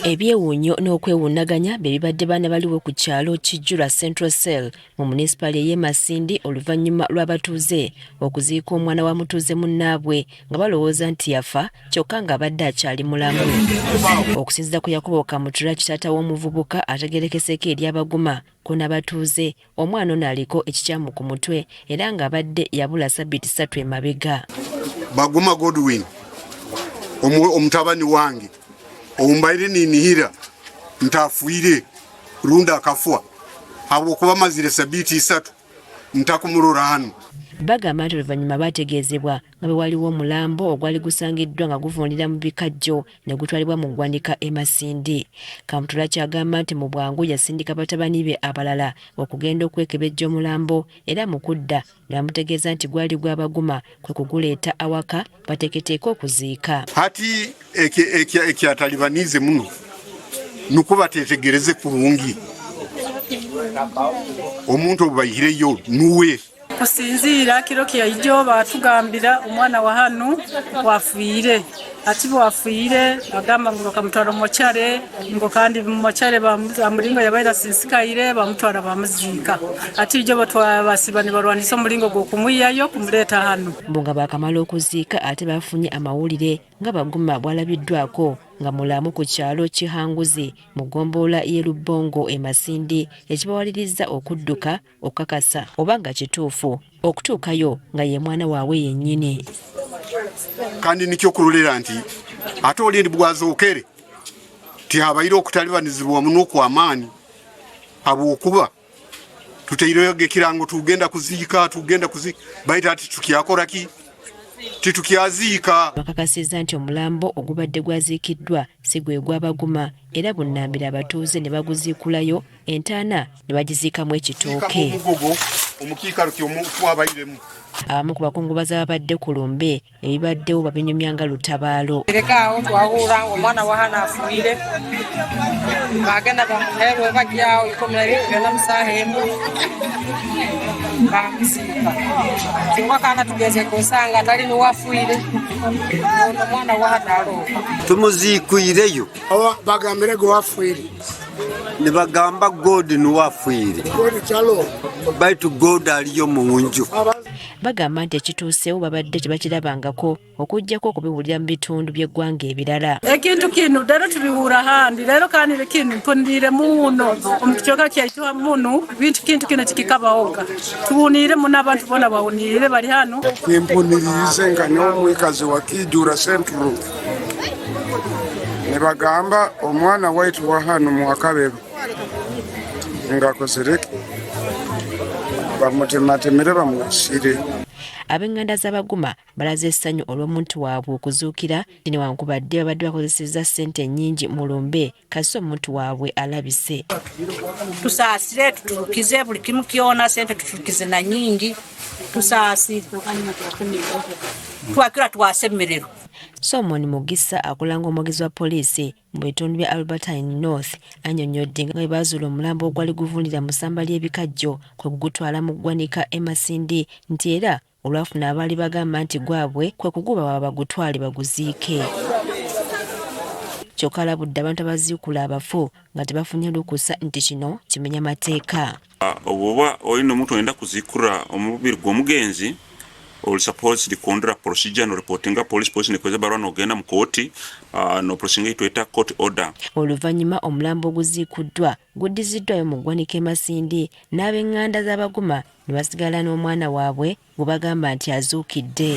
Ebyewuunyo n'okwewuunaganya bye bibadde baana baliwo ku kyalo Kijjula Central Cell mu munisipale y'e Masindi oluvannyuma lw'abatuuze okuziika omwana wa mutuuze munnaabwe nga balowooza nti yafa kyokka ng'abadde akyali mulamu. Okusinziira ku Yakobo Kamutura, kitaata w'omuvubuka ategeerekeseeko eri abaguma ko n'abatuuze, omwana ono aliko ekikyamu ku mutwe era ng'abadde yabula ssabbiiti 3 emabega. Baguma Godwin omutabani wange ombaire ninihira ntafuire runda akafua abo kuba mazire sabiti 3 ntakumurora hano. Bagamba nti oluvannyuma baategeezebwa nga bwe waliwo omulambo ogwali gusangiddwa nga guvundira mu bikajjo ne gutwalibwa mu ggwanika e Masindi. Kamutula kyagamba nti mu bwangu yasindika batabani be abalala okugenda okwekebejja omulambo era mu kudda ne bamutegeeza nti gwali gw'abaguma kwe kuguleeta awaka bateeketeeka okuziika. Hati ekyatalibanize muno nukuba tetegereze kurungi omuntu obayireyo nuwe kusinziira kiro kyaijo batugambira omwana wa hanu wafuire ati wafuire agamba ngo kamutwara mochare ngo kandi mochare bamulingo yabaira sisikaire bamutwara bamuziika ati jo batwabasibani barwanisa mulingo go kumuyayo kumuleta hanu. Mbunga bakamala okuziika ate bafunye amawulire nga baguma bwalabiddwako nga mulamu ku kyalo Kihanguzi mu ggombolola y'e Lubongo e Masindi ekibawaliriza okudduka okukakasa oba nga kituufu okutuukayo nga ye mwana waabwe yennyini. Kandi nikyo kulolera nti ate oli bwazookere tihabaire okutalibanizibwa muno kw'amaanyi habwokuba tutaireyo ekirango tugenda kuziika baita ati tukyakoraki titukyaziika. Bakakasizza nti omulambo ogubadde gwaziikiddwa si gwe gw'abaguma era bunnambira abatuuze ne baguziikulayo entaana ne bagiziikamu ekitooke. Omukiikalo ky'omwabairemu abamu ku bakungubazi ababadde ku lumbe ebibaddewo babinyumya nga lutabaalo. Erekaawo twawuula omwana wa hana afuire bagenda bamuheerwe bajjawo ikomeragenda musaaha emu bamuziika kyokka kaana tugeze kusanga atali niwafuire omwana wa hana alooka tumuziikuireyo bagambire gwe wafuire ne bagamba God niwafuire baitu God aliyo mu nju. Bagamba nti ekituusewo babadde tebakirabangako okuggyako okubiwulira mu bitundu by'eggwanga ebirala. Ekintu kino leero tubiwuura handi leero kandi kino mpundire muno omukyoka kyaitu muno bintu kintu kino kikikabawoga tuwunire muno abantu bona bawunire bali hano impunirize nga n'omwikazi wa Kijjula Central ne bagamba omwana waitu wa hano mu Wakabeba ngakozereke bamutematemere bamusire. Ab'enganda z'abaguma balaze essanyu olw'omuntu waabwe okuzuukira newankubadde babadde bakozesezza ssente nnyingi mu lumbe kasi omuntu waabwe alabise. Tusaasire tuturukize buli kimu kyona ssente tuturukize na nyingi tusaasire twakira twasemerero. Solomon Mugisa akulanga omwogezi wa poliisi mu bitundu bya Albertine North annyonnyodde nga bwe baazuula omulambo ogwali guvundira mu ssamba ly'ebikajjo kwe kugutwala mu ggwanika e Masindi nti era olwafuna abaali bagamba nti gwabwe kwe kuguba bagutwale baguziike. Kyokka alabudde abantu abaziikula abafu nga tebafunye lukusa nti kino kimenya mateeka. Oba olina omuntu oyenda kuziikula omubiri gw'omugenzi oli suppose likondera procedure no reportinga police nekweza barua n'ogenda mu kooti no procedure itweta court order. Oluvannyuma omulambo oguziikuddwa guddiziddwayo mu ggwanika e Masindi n'ab'enganda z'abaguma ne basigala n'omwana waabwe gwe bagamba nti azuukidde.